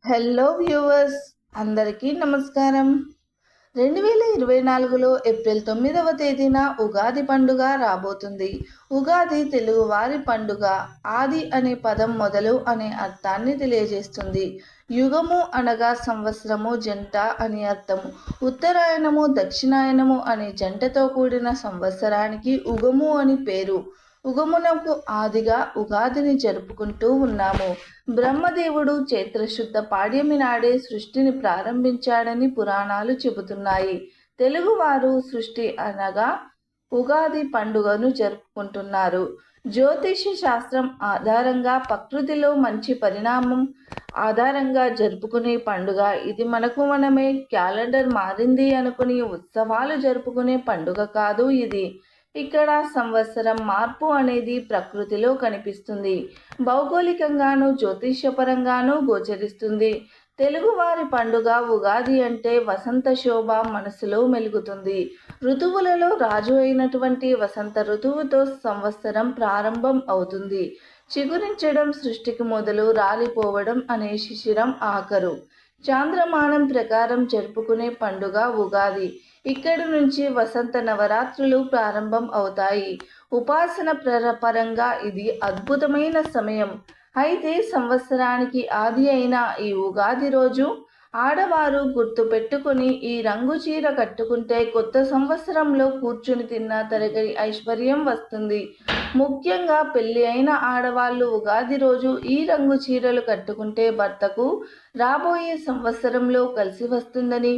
Hello viewers, అందరికీ నమస్కారం. 2024లో April 9వ తేదీన ఉగాది పండుగ రాబోతుంది. ఉగాది తెలుగువారి పండుగ. ఆది అనే పదం మొదలు అనే అర్థాన్ని తెలియజేస్తుంది. యుగము అనగా సంవత్సరము, జంట అని అర్థము. ఉత్తరాయణము, దక్షిణాయనము అనే జంటతో కూడిన సంవత్సరానికి ఉగము అని పేరు. ఉగమునకు ఆదిగా ఉగాదిని జరుపుకుంటూ ఉన్నాము. బ్రహ్మదేవుడు చైత్రశుద్ధ పాడ్యమి నాడే సృష్టిని ప్రారంభించాడని పురాణాలు చెబుతున్నాయి. తెలుగువారు సృష్టి అనగా ఉగాది పండుగను జరుపుకుంటున్నారు. జ్యోతిష శాస్త్రం ఆధారంగా ప్రకృతిలో మంచి పరిణామం ఆధారంగా జరుపుకునే పండుగ ఇది. మనమే క్యాలెండర్ మారింది అనుకుని ఉత్సవాలు జరుపుకునే పండుగ కాదు ఇది. ఇక్కడ సంవత్సరం మార్పు అనేది ప్రకృతిలో కనిపిస్తుంది. భౌగోళికంగాను జ్యోతిష్యపరంగాను గోచరిస్తుంది. తెలుగువారి పండుగ ఉగాది అంటే వసంత శోభ మనసులో మెలుగుతుంది. ఋతువులలో రాజు అయినటువంటి వసంత ఋతువుతో సంవత్సరం ప్రారంభం అవుతుంది. చిగురించడం సృష్టికి మొదలు, రాలిపోవడం అనే శిశిరం ఆఖరు. చాంద్రమానం ప్రకారం జరుపుకునే పండుగ ఉగాది. ఇక్కడి నుంచి వసంత నవరాత్రులు ప్రారంభం అవుతాయి. ఉపాసన పరంగా ఇది అద్భుతమైన సమయం. అయితే సంవత్సరానికి ఆది అయిన ఈ ఉగాది రోజు ఆడవారు గుర్తు పెట్టుకుని ఈ రంగు చీర కట్టుకుంటే కొత్త సంవత్సరంలో కూర్చుని తిన్న తరగని ఐశ్వర్యం వస్తుంది. ముఖ్యంగా పెళ్లి అయిన ఆడవాళ్ళు ఉగాది రోజు ఈ రంగు చీరలు కట్టుకుంటే భర్తకు రాబోయే సంవత్సరంలో కలిసి వస్తుందని,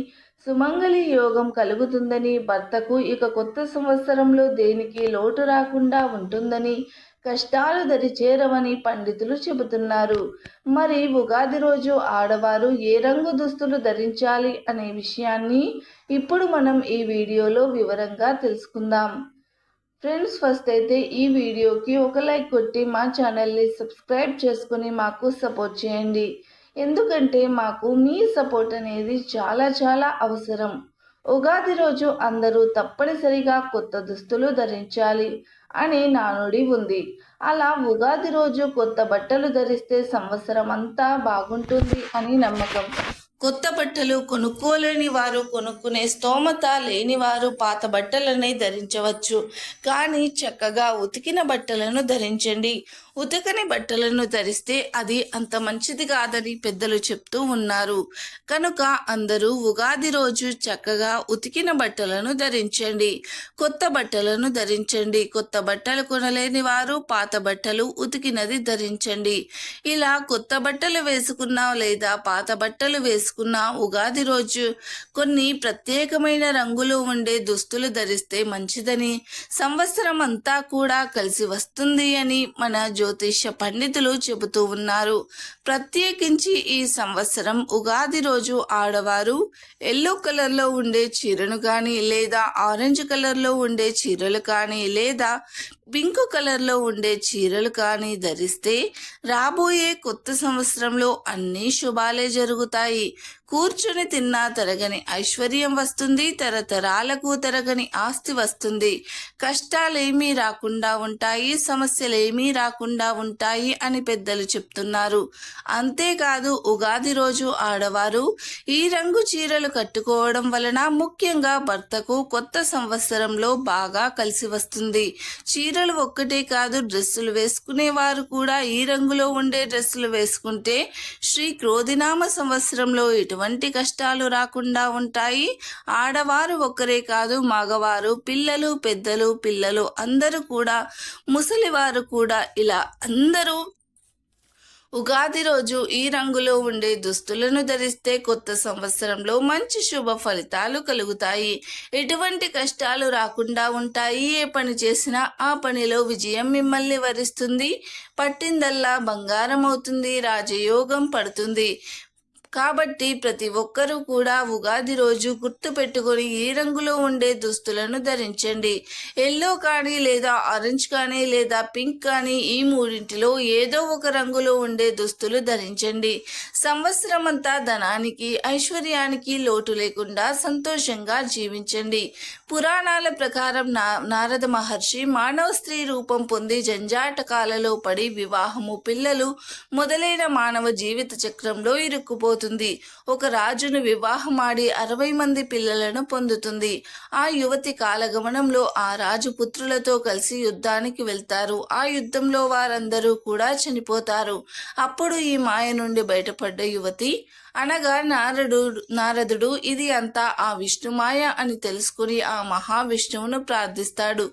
సుమంగళి యోగం కలుగుతుందని, భర్తకు ఇక కొత్త సంవత్సరంలో దేనికి లోటు రాకుండా ఉంటుందని, కష్టాలు దరిచేరవని పండితులు చెబుతున్నారు. మరి ఉగాది రోజు ఆడవారు ఏ రంగు దుస్తులు ధరించాలి అనే విషయాన్ని ఇప్పుడు మనం ఈ వీడియోలో వివరంగా తెలుసుకుందాం. ఫ్రెండ్స్, ఫస్ట్ అయితే ఈ వీడియోకి ఒక లైక్ కొట్టి మా ఛానల్ని సబ్స్క్రైబ్ చేసుకుని మాకు సపోర్ట్ చేయండి. ఎందుకంటే మాకు మీ సపోర్ట్ అనేది చాలా చాలా అవసరం. ఉగాది రోజు అందరూ తప్పనిసరిగా కొత్త దుస్తులు ధరించాలి అనే నానుడి ఉంది. అలా ఉగాది రోజు కొత్త బట్టలు ధరిస్తే సంవత్సరం అంతా బాగుంటుంది అని నమ్మకం. కొత్త బట్టలు కొనుక్కోలేని వారు, కొనుక్కునే స్తోమత లేని వారు పాత బట్టలని ధరించవచ్చు. కానీ చక్కగా ఉతికిన బట్టలను ధరించండి. ఉతకని బట్టలను ధరిస్తే అది అంత మంచిది కాదని పెద్దలు చెప్తూ ఉన్నారు. కనుక అందరూ ఉగాది రోజు చక్కగా ఉతికిన బట్టలను ధరించండి. కొత్త బట్టలను ధరించండి. కొత్త బట్టలు కొనలేని వారు పాత బట్టలు ఉతికినది ధరించండి. ఇలా కొత్త బట్టలు వేసుకున్నా లేదా పాత బట్టలు వేసుకున్న ఉగాది రోజు కొన్ని ప్రత్యేకమైన రంగులు ఉండే దుస్తులు ధరిస్తే మంచిదని, సంవత్సరం అంతా కూడా కలిసి వస్తుంది అని మన జ్యోతిష్య పండితులు చెబుతూ ఉన్నారు. ప్రత్యేకించి ఈ సంవత్సరం ఉగాది రోజు ఆడవారు ఎల్లో కలర్లో ఉండే చీరను కానీ, లేదా ఆరెంజ్ కలర్లో ఉండే చీరలు కానీ, లేదా పింక్ కలర్లో ఉండే చీరలు కానీ ధరిస్తే రాబోయే కొత్త సంవత్సరంలో అన్ని శుభాలే జరుగుతాయి. కూర్చుని తిన్నా తరగని ఐశ్వర్యం వస్తుంది. తరతరాలకు తరగని ఆస్తి వస్తుంది. కష్టాలేమీ రాకుండా ఉంటాయి. సమస్యలేమీ రాకుండా ఉంటాయి అని పెద్దలు చెప్తున్నారు. అంతేకాదు ఉగాది రోజు ఆడవారు ఈ రంగు చీరలు కట్టుకోవడం వలన ముఖ్యంగా భర్తకు కొత్త సంవత్సరంలో బాగా కలిసి వస్తుంది. చీరలు ఒక్కటే కాదు, డ్రెస్సులు వేసుకునే వారు కూడా ఈ రంగులో ఉండే డ్రెస్సులు వేసుకుంటే శ్రీ క్రోధినామ సంవత్సరంలో ఎటువంటి కష్టాలు రాకుండా ఉంటాయి. ఆడవారు ఒక్కరే కాదు, మగవారు, పిల్లలు, పెద్దలు, పిల్లలు అందరూ కూడా, ముసలివారు కూడా, ఇలా అందరూ ఉగాది రోజు ఈ రంగులో ఉండే దుస్తులను ధరిస్తే కొత్త సంవత్సరంలో మంచి శుభ ఫలితాలు కలుగుతాయి. ఎటువంటి కష్టాలు రాకుండా ఉంటాయి. ఏ పని చేసినా ఆ పనిలో విజయం మిమ్మల్ని వరిస్తుంది. పట్టిందల్లా బంగారం అవుతుంది. రాజయోగం పడుతుంది. కాబట్టి ప్రతి ఒక్కరూ కూడా ఉగాది రోజు గుర్తు పెట్టుకొని ఈ రంగులో ఉండే దుస్తులను ధరించండి. ఎల్లో కానీ లేదా ఆరెంజ్ కానీ లేదా పింక్ కానీ ఈ మూడింటిలో ఏదో ఒక రంగులో ఉండే దుస్తులు ధరించండి. సంవత్సరం అంతా ధనానికి ఐశ్వర్యానికి లోటు లేకుండా సంతోషంగా జీవించండి. పురాణాల ప్రకారం నారద మహర్షి మానవ స్త్రీ రూపం పొంది జంజాటకాలలో పడి వివాహము, పిల్లలు మొదలైన మానవ జీవిత చక్రంలో ఇరుక్కుపోతుంది. ఒక రాజును వివాహమాడి 60 మంది పిల్లలను పొందుతుంది. ఆ యువతి కాలగమనంలో ఆ రాజు పుత్రులతో కలిసి యుద్ధానికి వెళ్తారు. ఆ యుద్ధంలో వారందరూ కూడా చనిపోతారు. అప్పుడు ఈ మాయ నుండి బయటపడ్డ యువతి అనగా నారదుడు ఇది అంతా ఆ విష్ణుమాయ అని తెలుసుకుని ఆ మహావిష్ణువును ప్రార్థిస్తాడు.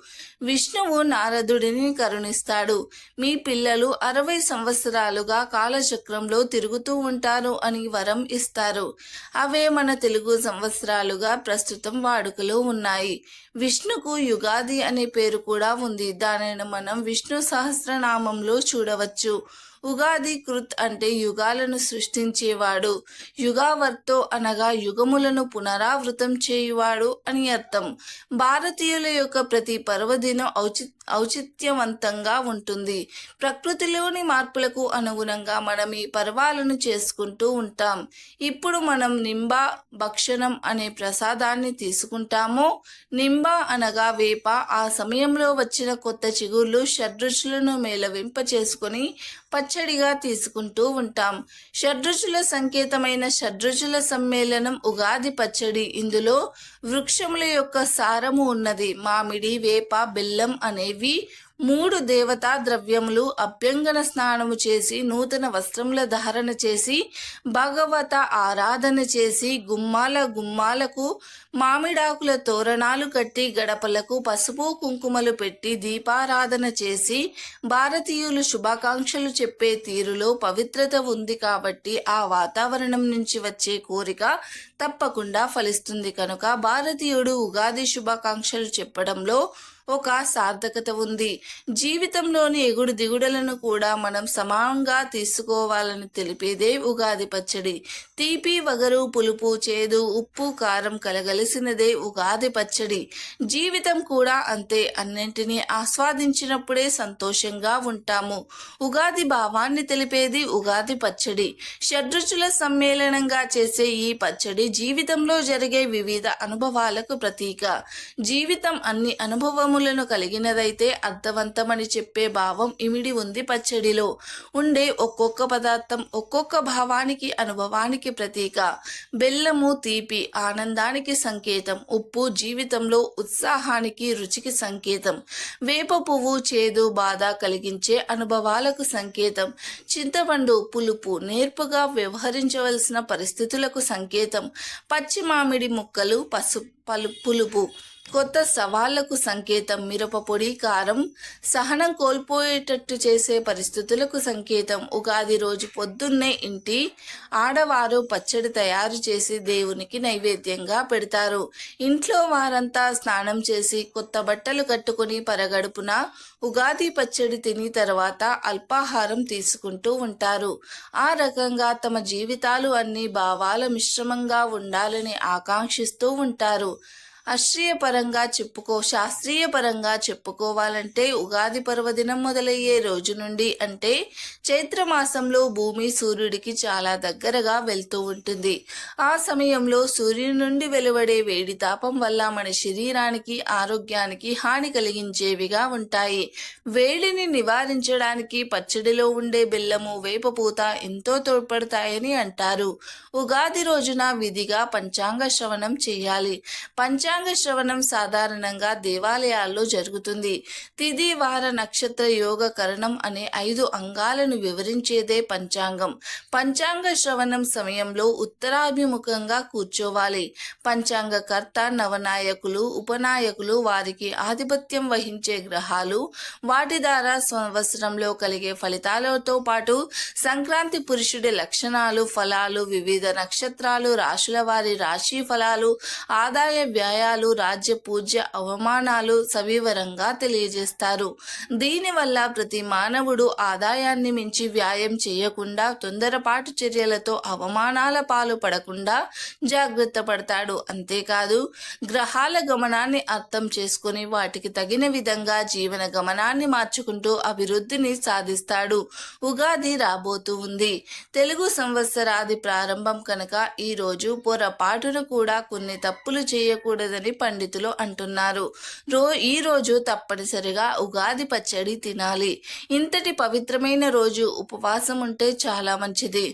విష్ణువు నారదుడిని కరుణిస్తాడు. మీ పిల్లలు 60 సంవత్సరాలుగా కాలచక్రంలో తిరుగుతూ ఉంటారు అని వరం ఇస్తారు. అవే మన తెలుగు సంవత్సరాలుగా ప్రస్తుతం వాడుకలో ఉన్నాయి. విష్ణుకు యుగాది అనే పేరు కూడా ఉంది. దానిని మనం విష్ణు సహస్రనామంలో చూడవచ్చు. ఉగాది కృత్ అంటే యుగాలను సృష్టించేవాడు. యుగావర్తో అనగా యుగములను పునరావృతం చేయువాడు అని అర్థం. భారతీయుల యొక్క ప్రతి పర్వదినం ఔచిత్యవంతంగా ఉంటుంది. ప్రకృతిలోని మార్పులకు అనుగుణంగా మనం ఈ పర్వాలను చేసుకుంటూ ఉంటాం. ఇప్పుడు మనం నింబ భక్షణం అనే ప్రసాదాన్ని తీసుకుంటాము. నింబ అనగా వేప. ఆ సమయంలో వచ్చిన కొత్త చిగుళ్ళు షడ్రుచులను మేళవింప చేసుకొని పచ్చడిగా తీసుకుంటూ ఉంటాం. షడ్రుచుల సంకేతమైన షడ్రుచుల సమ్మేళనం ఉగాది పచ్చడి. ఇందులో వృక్షముల యొక్క సారము ఉన్నది. మామిడి, వేప, బెల్లం అనేవి 3 దేవతా ద్రవ్యములు. అభ్యంగన స్నానము చేసి నూతన వస్త్రముల ధారణ చేసి భగవత ఆరాధన చేసి గుమ్మాలకు మామిడాకుల తోరణాలు కట్టి గడపలకు పసుపు కుంకుమలు పెట్టి దీపారాధన చేసి భారతీయులు శుభాకాంక్షలు చెప్పే తీరులో పవిత్రత ఉంది. కాబట్టి ఆ వాతావరణం నుంచి వచ్చే కోరిక తప్పకుండా ఫలిస్తుంది. కనుక భారతీయుడు ఉగాది శుభాకాంక్షలు చెప్పడంలో ఒక సార్థకత ఉంది. జీవితంలోని ఎగుడు దిగుడులను కూడా మనం సమానంగా తీసుకోవాలని తెలిపేదే ఉగాది పచ్చడి. తీపి, వగరు, పులుపు, చేదు, ఉప్పు, కారం కలగలిసినదే ఉగాది పచ్చడి. జీవితం కూడా అంతే. అన్నింటినీ ఆస్వాదించినప్పుడే సంతోషంగా ఉంటాము. ఉగాది భావాన్ని తెలిపేది ఉగాది పచ్చడి. షడ్రుచుల సమ్మేళనంగా చేసే ఈ పచ్చడి జీవితంలో జరిగే వివిధ అనుభవాలకు ప్రతీక. జీవితం అన్ని అనుభవములను కలిగినదైతే అర్థవంతమని చెప్పే భావం ఇమిడి ఉంది పచ్చడిలో. ఉండే ఒక్కొక్క పదార్థం ఒక్కొక్క భావానికి, అనుభవానికి ప్రతీక. బెల్లము తీపి, ఆనందానికి సంకేతం. ఉప్పు జీవితంలో ఉత్సాహానికి, రుచికి సంకేతం. వేప పువ్వు చేదు, బాధ కలిగించే అనుభవాలకు సంకేతం. చింతపండు పులుపు, నేర్పుగా వ్యవహరించవలసిన పరిస్థితులకు సంకేతం. పచ్చి మామిడి ముక్కలు పులుపు, కొత్త సవాళ్లకు సంకేతం. మిరప పొడి, కారం సహనం కోల్పోయేటట్టు చేసే పరిస్థితులకు సంకేతం. ఉగాది రోజు పొద్దున్నే ఇంటి ఆడవారు పచ్చడి తయారు చేసి దేవునికి నైవేద్యంగా పెడతారు. ఇంట్లో వారంతా స్నానం చేసి కొత్త బట్టలు కట్టుకుని పరగడుపున ఉగాది పచ్చడి తిని తర్వాత అల్పాహారం తీసుకుంటూ ఉంటారు. ఆ రకంగా తమ జీవితాలు అన్ని భావాల మిశ్రమంగా ఉండాలని ఆకాంక్షిస్తూ ఉంటారు. శాస్త్రీయ పరంగా చెప్పుకోవాలంటే ఉగాది పర్వదినం మొదలయ్యే రోజు నుండి, అంటే చైత్రమాసంలో భూమి సూర్యుడికి చాలా దగ్గరగా వెళ్తూ ఉంటుంది. ఆ సమయంలో సూర్యుడి నుండి వెలువడే వేడి తాపం వల్ల మన శరీరానికి, ఆరోగ్యానికి హాని కలిగించేవిగా ఉంటాయి. వేడిని నివారించడానికి పచ్చడిలో ఉండే బెల్లము, వేపపూత ఎంతో తోడ్పడతాయని అంటారు. ఉగాది రోజున విధిగా పంచాంగ శ్రవణం చేయాలి. పంచాంగ శ్రవణం సాధారణంగా దేవాలయాల్లో జరుగుతుంది. తిథి, వార, నక్షత్ర, యోగ, కరణం అనే 5 అంగాలను వివరించేదే పంచాంగం. పంచాంగ శ్రవణం సమయంలో ఉత్తరాభిముఖంగా కూర్చోవాలి. పంచాంగకర్త, నవనాయకులు, ఉపనాయకులు, వారికి ఆధిపత్యం వహించే గ్రహాలు, వాటి ద్వారా సంవత్సరంలో కలిగే ఫలితాలతో పాటు సంక్రాంతి పురుషుడి లక్షణాలు, ఫలాలు, వివిధ నక్షత్రాలు, రాశుల వారి రాశి ఫలాలు, ఆదాయ వ్యయాలు, ఆదాయాలు, రాజ్య పూజ్య అవమానాలు సవివరంగా తెలియజేస్తారు. దీనివల్ల ప్రతి మానవుడు ఆదాయాన్ని మించి వ్యాయం చేయకుండా, తొందరపాటు చర్యలతో అవమానాల పాలు పడకుండా జాగ్రత్త పడతాడు. అంతేకాదు, గ్రహాల గమనాన్ని అర్థం చేసుకుని వాటికి తగిన విధంగా జీవన గమనాన్ని మార్చుకుంటూ అభివృద్ధిని సాధిస్తాడు. ఉగాది రాబోతూ ఉంది. తెలుగు సంవత్సరాది ప్రారంభం కనుక ఈ రోజు పొరపాటున కూడా కొన్ని తప్పులు చేయకూడదని పండితులు అంటున్నారు. ఈ రోజు తప్పనిసరిగా ఉగాది పచ్చడి తినాలి. ఇంతటి పవిత్రమైన రోజు ఉపవాసం ఉంటే చాలా మంచిది.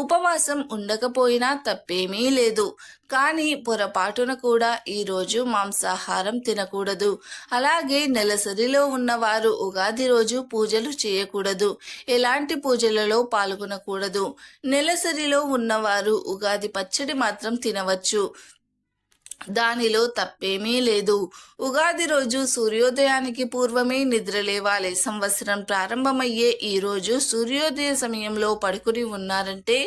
ఉపవాసం ఉండకపోయినా తప్పేమీ లేదు. కానీ పొరపాటున కూడా ఈరోజు మాంసాహారం తినకూడదు. అలాగే నెలసరిలో ఉన్నవారు ఉగాది రోజు పూజలు చేయకూడదు. ఎలాంటి పూజలలో పాల్గొనకూడదు. నెలసరిలో ఉన్నవారు ఉగాది పచ్చడి మాత్రం తినవచ్చు. దానిలో తప్పేమీ లేదు. ఉగాది రోజు సూర్యోదయానికి పూర్వమే నిద్ర లేవాలి. సంవత్సరం ప్రారంభమయ్యే ఈ రోజు సూర్యోదయ సమయంలో పడుకుని ఉన్నారంటే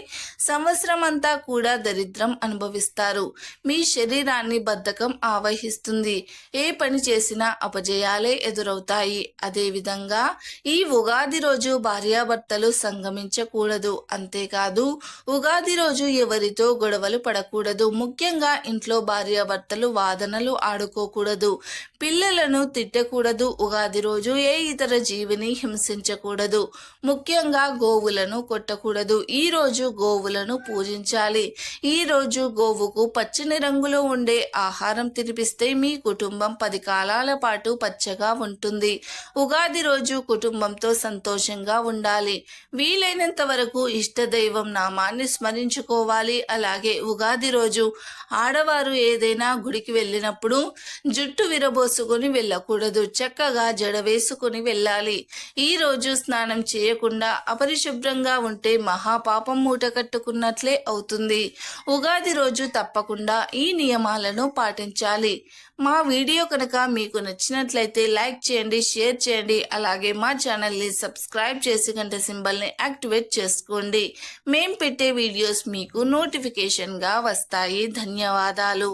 సంవత్సరం అంతా కూడా దరిద్రం అనుభవిస్తారు. మీ శరీరాన్ని బద్ధకం ఆవహిస్తుంది. ఏ పని చేసినా అపజయాలే ఎదురవుతాయి. అదేవిధంగా ఈ ఉగాది రోజు భార్యాభర్తలు సంగమించకూడదు. అంతేకాదు, ఉగాది రోజు ఎవరితో గొడవలు పడకూడదు. ముఖ్యంగా ఇంట్లో భార్యాభర్తలు వాదనలు ఆడుకోకూడదు. పిల్లలను తిట్టకూడదు. ఉగాది రోజు ఏ ఇతర జీవిని హింసించకూడదు. ముఖ్యంగా గోవులను కొట్టకూడదు. ఈ రోజు గోవులను పూజించాలి. ఈ రోజు గోవుకు పచ్చని రంగులో ఉండే ఆహారం తినిపిస్తే మీ కుటుంబం 10 కాలాల పాటు పచ్చగా ఉంటుంది. ఉగాది రోజు కుటుంబంతో సంతోషంగా ఉండాలి. వీలైనంత వరకు ఇష్టదైవం నామాన్ని స్మరించుకోవాలి. అలాగే ఉగాది రోజు ఆడవారు ఏదైనా గుడికి వెళ్ళినప్పుడు జుట్టు విరబోసుకొని వెళ్ళకూడదు. చక్కగా జడ వేసుకొని వెళ్ళాలి. ఈ రోజు స్నానం చేయకుండా అపరిశుభ్రంగా ఉంటే మహాపాపం మూట కట్టుకున్నట్లే అవుతుంది. ఉగాది రోజు తప్పకుండా ఈ నియమాలను పాటించాలి. మా వీడియో కనుక మీకు నచ్చినట్లయితే లైక్ చేయండి, షేర్ చేయండి. అలాగే మా ఛానల్ని సబ్స్క్రైబ్ చేసి గంట సింబల్ని యాక్టివేట్ చేసుకోండి. మేం పెట్టే వీడియోస్ మీకు నోటిఫికేషన్గా వస్తాయి. ధన్యవాదాలు.